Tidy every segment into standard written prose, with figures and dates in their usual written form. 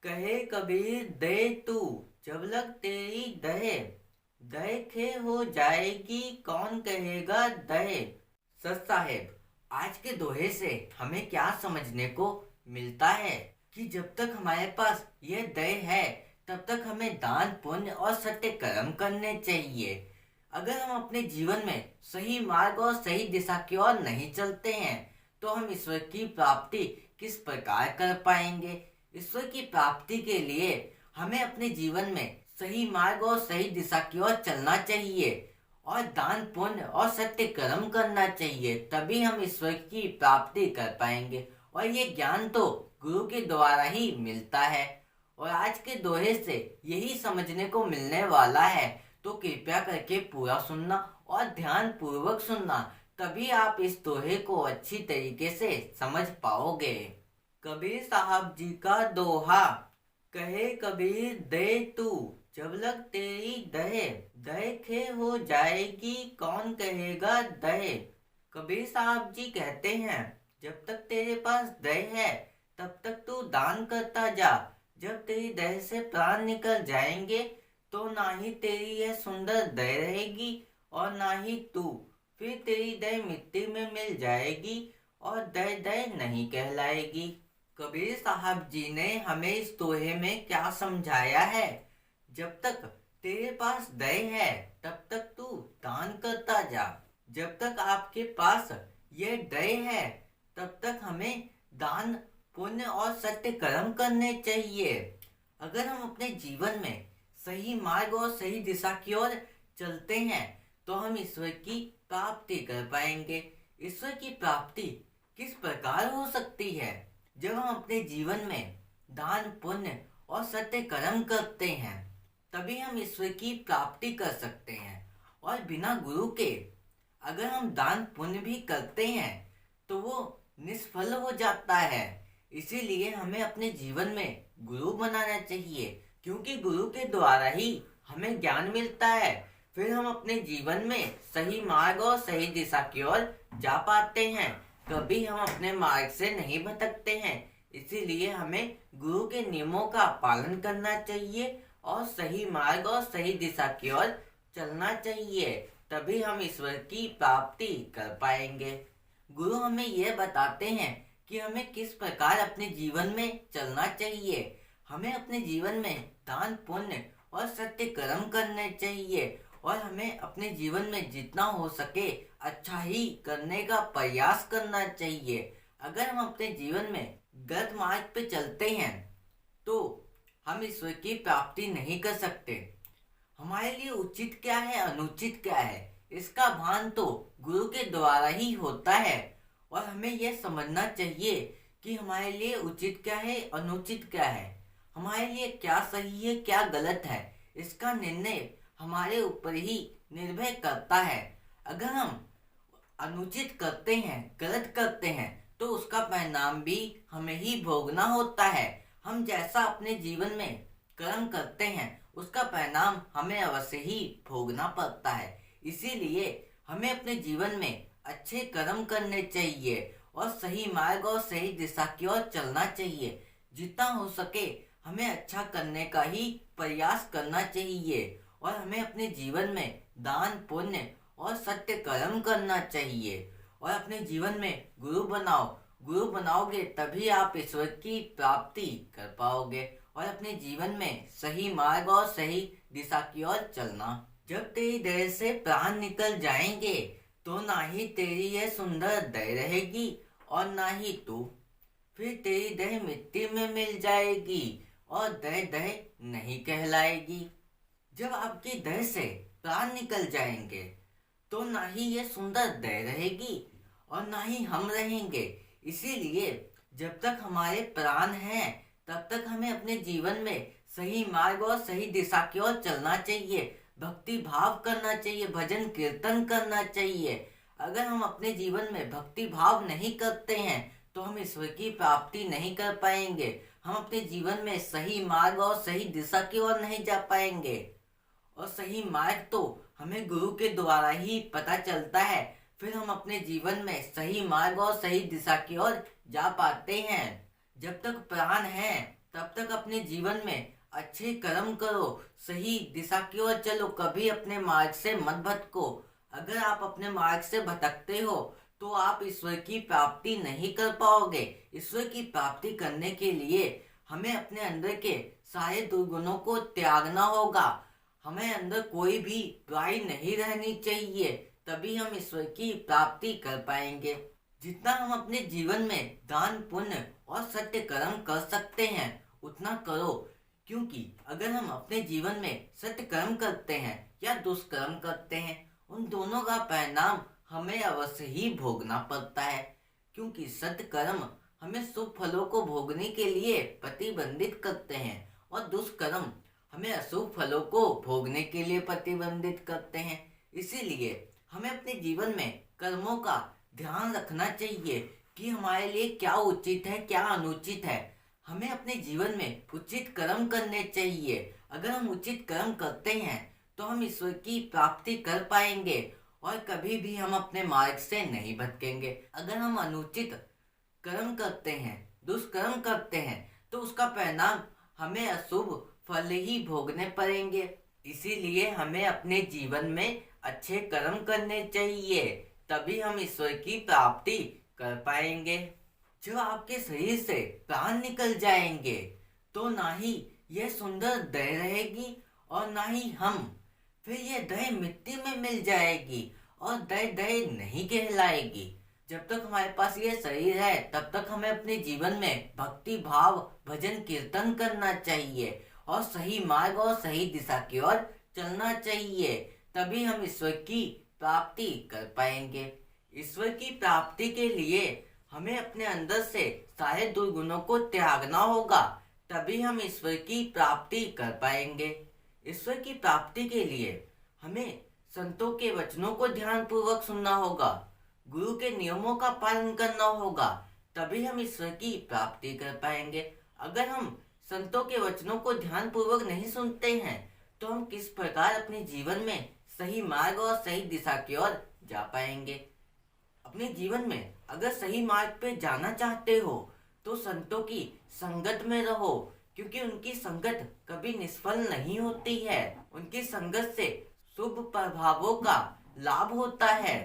कहे कबीर दे तू जब लग तेरी दहे, दहे खे हो जाएगी कौन कहेगा दहे। सच साहेब, आज के दोहे से हमें क्या समझने को मिलता है कि जब तक हमारे पास ये दय है तब तक हमें दान पुण्य और सत्य कर्म करने चाहिए। अगर हम अपने जीवन में सही मार्ग और सही दिशा की ओर नहीं चलते हैं तो हम ईश्वर की प्राप्ति किस प्रकार कर पाएंगे। ईश्वर की प्राप्ति के लिए हमें अपने जीवन में सही मार्ग और सही दिशा की ओर चलना चाहिए और दान पुण्य और सत्य कर्म करना चाहिए, तभी हम ईश्वर की प्राप्ति कर पाएंगे। और ये ज्ञान तो गुरु के द्वारा ही मिलता है और आज के दोहे से यही समझने को मिलने वाला है। तो कृपया करके पूरा सुनना और ध्यान पूर्वक सुनना, तभी आप इस दोहे को अच्छी तरीके से समझ पाओगे। कबीर साहब जी का दोहा। कहे कबीर दे तू जब लग तेरी दहे, दहे खे हो जाएगी कौन कहेगा दहे। कबीर साहब जी कहते हैं, जब तक तेरे पास दय है तब तक तू दान करता जा। जब तेरी दय से प्राण निकल जाएंगे तो ना ही तेरी यह सुंदर दय रहेगी और ना ही तू, फिर तेरी दय मिट्टी में मिल जाएगी और दय दय नहीं कहलाएगी। कबीर साहब जी ने हमें इस दोहे में क्या समझाया है, जब तक तेरे पास दय है तब तक तू दान करता जा। जब तक आपके पास ये दय है तब तक हमें दान पुण्य और सत्य कर्म करने चाहिए। अगर हम अपने जीवन में सही मार्ग और सही दिशा की ओर चलते हैं तो हम ईश्वर की प्राप्ति कर पाएंगे। ईश्वर की प्राप्ति किस प्रकार हो सकती है, जब हम अपने जीवन में दान पुण्य और सत्य कर्म करते हैं तभी हम ईश्वर की प्राप्ति कर सकते हैं। और बिना गुरु के अगर हम दान पुण्य भी करते हैं तो वो निष्फल हो जाता है। इसीलिए हमें अपने जीवन में गुरु बनाना चाहिए, क्योंकि गुरु के द्वारा ही हमें ज्ञान मिलता है। फिर हम अपने जीवन में सही मार्ग और सही दिशा की ओर जा पाते हैं, कभी हम अपने मार्ग से नहीं भटकते हैं। इसीलिए हमें गुरु के नियमों का पालन करना चाहिए और सही मार्ग और सही दिशा की ओर चलना चाहिए, तभी हम ईश्वर की प्राप्ति कर पाएंगे। गुरु हमें यह बताते हैं कि हमें किस प्रकार अपने जीवन में चलना चाहिए। हमें अपने जीवन में दान पुण्य और सत्य कर्म करने चाहिए और हमें अपने जीवन में जितना हो सके अच्छा ही करने का प्रयास करना चाहिए। अगर हम अपने जीवन में गलत मार्ग पे चलते हैं तो हम ईश्वर की प्राप्ति नहीं कर सकते। हमारे लिए उचित क्या है अनुचित क्या है इसका भान तो गुरु के द्वारा ही होता है और हमें यह समझना चाहिए कि हमारे लिए उचित क्या है अनुचित क्या है, हमारे लिए क्या सही है क्या गलत है, इसका निर्णय हमारे ऊपर ही निर्भर करता है। अगर हम अनुचित करते हैं गलत करते हैं तो उसका परिणाम भी हमें ही भोगना होता है। हम जैसा अपने जीवन में कर्म करते हैं उसका परिणाम हमें अवश्य ही भोगना पड़ता है। इसीलिए हमें अपने जीवन में अच्छे कर्म करने चाहिए और सही मार्ग और सही दिशा की ओर चलना चाहिए। जितना हो सके हमें अच्छा करने का ही प्रयास करना चाहिए और हमें अपने जीवन में दान पुण्य और सत्य कर्म करना चाहिए और अपने जीवन में गुरु बनाओ। गुरु बनाओगे तभी आप ईश्वर की प्राप्ति कर पाओगे और अपने जीवन में सही मार्ग और सही दिशा की ओर चलना। जब तेरी दया से प्राण निकल जाएंगे तो ना ही तेरी यह सुंदर दय रहेगी और ना ही तू, फिर तेरी दय मिट्टी में मिल जाएगी और दय दय नहीं कहलाएगी। जब आपकी दय से प्राण निकल जाएंगे तो ना ही यह सुंदर दय रहेगी और ना ही हम रहेंगे। इसीलिए जब तक हमारे प्राण हैं तब तक हमें अपने जीवन में सही मार्ग और सही दिशा की ओर चलना चाहिए, भक्ति भाव करना चाहिए, भजन कीर्तन करना चाहिए। अगर हम अपने जीवन में भक्ति भाव नहीं करते हैं तो हम ईश्वर की प्राप्ति नहीं कर पाएंगे। हम अपने जीवन में सही मार्ग और सही दिशा की ओर नहीं जा पाएंगे और सही मार्ग तो हमें गुरु के द्वारा ही पता चलता है। फिर हम अपने जीवन में सही मार्ग और सही दिशा की ओर जा पाते हैं। जब तक प्राण है तब तक अपने जीवन में अच्छे कर्म करो, सही दिशा की ओर चलो, कभी अपने मार्ग से मत भटको। अगर आप अपने मार्ग से भटकते हो तो आप ईश्वर की प्राप्ति नहीं कर पाओगे। ईश्वर की प्राप्ति करने के लिए हमें अपने अंदर के सारे दुर्गुणों को त्यागना होगा। हमें अंदर कोई भी बुराई नहीं रहनी चाहिए, तभी हम ईश्वर की प्राप्ति कर पाएंगे। जितना हम अपने जीवन में दान पुण्य और सत्य कर्म कर सकते हैं उतना करो, क्योंकि अगर हम अपने जीवन में सत्य कर्म करते हैं या दुष्कर्म करते हैं, उन दोनों का परिणाम हमें अवश्य ही भोगना पड़ता है। क्योंकि सत्य कर्म हमें शुभ फलों को भोगने के लिए प्रतिबंधित करते हैं और दुष्कर्म हमें अशुभ फलों को भोगने के लिए प्रतिबंधित करते हैं। इसीलिए हमें अपने जीवन में कर्मों का ध्यान रखना चाहिए कि हमारे लिए क्या उचित है, क्या अनुचित है। हमें अपने जीवन में उचित कर्म करने चाहिए। अगर हम उचित कर्म करते हैं तो हम ईश्वर की प्राप्ति कर पाएंगे और कभी भी हम अपने मार्ग से नहीं भटकेंगे। अगर हम अनुचित कर्म करते हैं, दुष्कर्म करते हैं, तो उसका परिणाम हमें अशुभ फल ही भोगने पड़ेंगे। इसीलिए हमें अपने जीवन में अच्छे कर्म करने चाहिए, तभी हम ईश्वर की प्राप्ति कर पाएंगे। जब आपके शरीर से प्राण निकल जाएंगे तो ना ही यह सुंदर देह रहेगी और ना ही हम, फिर यह देह मिट्टी में मिल जाएगी और देह देह नहीं कहलाएगी। जब तक हमारे पास यह शरीर है तब तक हमें अपने जीवन में भक्ति भाव भजन कीर्तन करना चाहिए और सही मार्ग और सही दिशा की ओर चलना चाहिए, तभी हम ईश्वर की प्राप्ति कर पाएंगे। ईश्वर की प्राप्ति के लिए हमें अपने अंदर से सारे दुर्गुणों को त्यागना होगा, तभी हम ईश्वर की प्राप्ति कर पाएंगे। ईश्वर की प्राप्ति के लिए हमें संतों के वचनों को ध्यान पूर्वक सुनना होगा, गुरु के नियमों का पालन करना होगा, तभी हम ईश्वर की प्राप्ति कर पाएंगे। अगर हम संतों के वचनों को ध्यान पूर्वक नहीं सुनते हैं तो हम किस प्रकार अपने जीवन में सही मार्ग और सही दिशा की ओर जा पाएंगे। अपने जीवन में अगर सही मार्ग पे जाना चाहते हो तो संतों की संगत में रहो, क्योंकि उनकी संगत कभी निष्फल नहीं होती है। उनकी संगत से शुभ प्रभावों का लाभ होता है।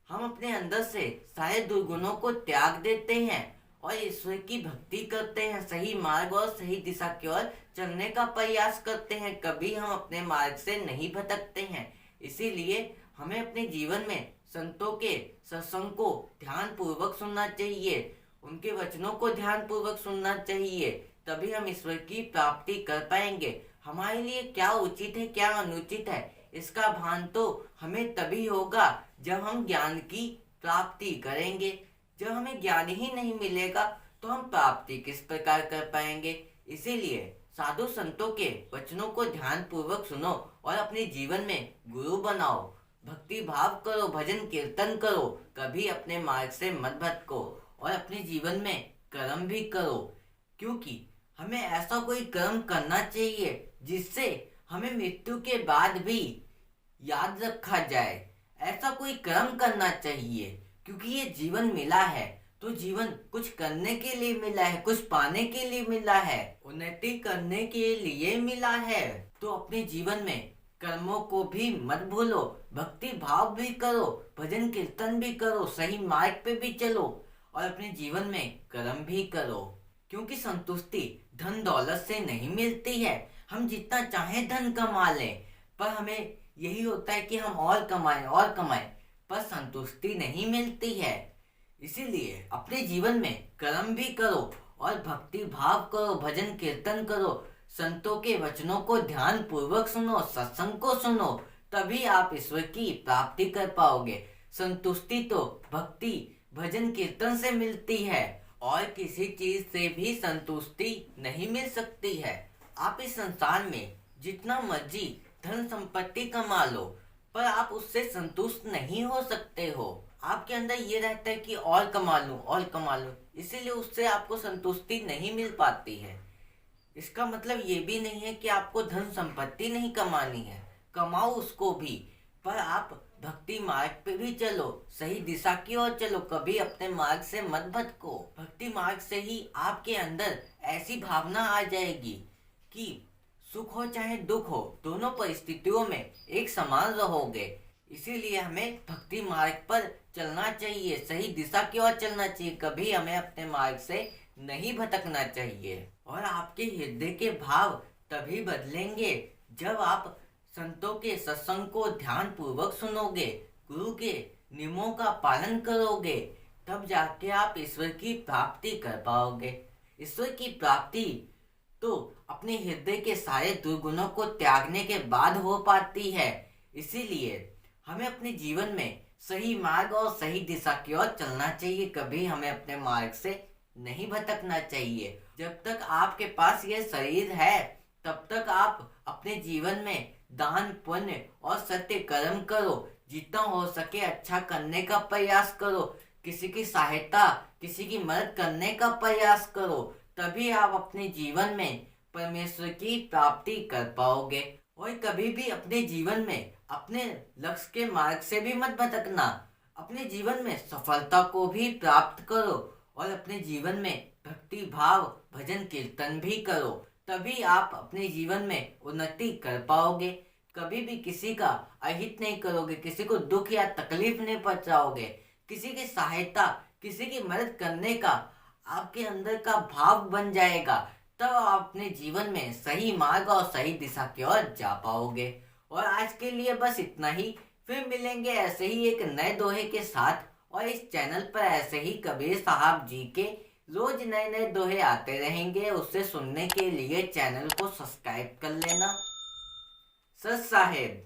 हम अपने अंदर से सारे दुर्गुणों को त्याग देते हैं और ईश्वर की भक्ति करते हैं, सही मार्ग और सही दिशा की ओर चलने का प्रयास करते हैं, कभी हम अपने मार्ग से नहीं भटकते हैं। इसीलिए हमें अपने जीवन में संतों के सत्संग को ध्यान पूर्वक सुनना चाहिए, उनके वचनों को ध्यान पूर्वक सुनना चाहिए, तभी हम ईश्वर की प्राप्ति कर पाएंगे। हमारे लिए क्या उचित है, क्या अनुचित है, इसका भान तो हमें तभी होगा जब हम ज्ञान की प्राप्ति करेंगे। जब हमें ज्ञान ही नहीं मिलेगा तो हम प्राप्ति किस प्रकार कर पाएंगे। इसीलिए साधु संतों के वचनों को ध्यान पूर्वक सुनो और अपने जीवन में गुरु बनाओ, भक्ति भाव करो, भजन कीर्तन करो, कभी अपने मार्ग से मत भटको और अपने जीवन में कर्म भी करो, क्योंकि हमें ऐसा कोई कर्म करना चाहिए जिससे हमें मृत्यु के बाद भी याद रखा जाए। ऐसा कोई कर्म करना चाहिए, क्योंकि ये जीवन मिला है तो जीवन कुछ करने के लिए मिला है, कुछ पाने के लिए मिला है, उन्नति करने के लिए मिला है। तो अपने जीवन में कर्मों को भी मत भूलो, भक्ति भाव भी करो, भजन कीर्तन भी करो, सही मार्ग पे भी चलो और अपने जीवन में कर्म भी करो। क्योंकि संतुष्टि धन दौलत से नहीं मिलती है। हम जितना चाहे धन कमा लें, पर हमें यही होता है कि हम और कमाएं, पर संतुष्टि नहीं मिलती है। इसीलिए अपने जीवन में कर्म भी करो और भक्ति भाव करो, भजन कीर्तन करो, संतों के वचनों को ध्यान पूर्वक सुनो, सत्संग को सुनो, तभी आप ईश्वर की प्राप्ति कर पाओगे। संतुष्टि तो भक्ति भजन कीर्तन से मिलती है और किसी चीज से भी संतुष्टि नहीं मिल सकती है। आप इस संसार में जितना मर्जी धन संपत्ति कमा लो, पर आप उससे संतुष्ट नहीं हो सकते हो। आपके अंदर ये रहता है कि और कमा लूं, इसीलिए उससे आपको संतुष्टि नहीं मिल पाती है। इसका मतलब ये भी नहीं है कि आपको धन संपत्ति नहीं कमानी है, कमाओ उसको भी, पर आप भक्ति मार्ग पे भी चलो, सही दिशा की ओर चलो, कभी अपने मार्ग से मत भटको। भक्ति मार्ग से ही आपके अंदर ऐसी भावना आ जाएगी कि सुख हो चाहे दुख हो, दोनों परिस्थितियों में एक समान रहोगे। इसीलिए हमें भक्ति मार्ग पर चलना चाहिए, सही दिशा की ओर चलना चाहिए, कभी हमें अपने मार्ग से नहीं भटकना चाहिए। और आपके हृदय के भाव तभी बदलेंगे जब आप संतों के सत्संग को ध्यान पूर्वक सुनोगे, गुरु के नियमों का पालन करोगे, तब जाके आप ईश्वर की प्राप्ति कर पाओगे। ईश्वर की प्राप्ति तो अपने हृदय के सारे दुर्गुणों को त्यागने के बाद हो पाती है। इसीलिए हमें अपने जीवन में सही मार्ग और सही दिशा की ओर चलना चाहिए, कभी हमें अपने मार्ग से नहीं भटकना चाहिए। जब तक आपके पास यह शरीर है तब तक आप अपने जीवन में दान पुण्य और सत्य कर्म करो, जितना हो सके अच्छा करने का प्रयास करो, किसी की सहायता किसी की मदद करने का प्रयास करो, तभी आप अपने जीवन में परमेश्वर की प्राप्ति कर पाओगे। और कभी भी अपने जीवन में अपने लक्ष्य के मार्ग से भी मत भटकना, अपने जीवन में सफलता को भी प्राप्त करो और अपने जीवन में भक्ति भाव भजन कीर्तन भी करो, तभी आप अपने जीवन में उन्नति कर पाओगे। कभी भी किसी का अहित नहीं करोगे, किसी को दुख या तकलीफ नहीं पहुंचाओगे, किसी की सहायता किसी की मदद करने का आपके अंदर का भाव बन जाएगा, तब आप अपने जीवन में सही मार्ग और सही दिशा की ओर जा पाओगे। और आज के लिए बस इतना ही, फिर मिलेंगे ऐसे ही एक नए दोहे के साथ। और इस चैनल पर ऐसे ही कबीर साहब जी के रोज नए नए दोहे आते रहेंगे, उससे सुनने के लिए चैनल को सब्सक्राइब कर लेना। सत साहेब।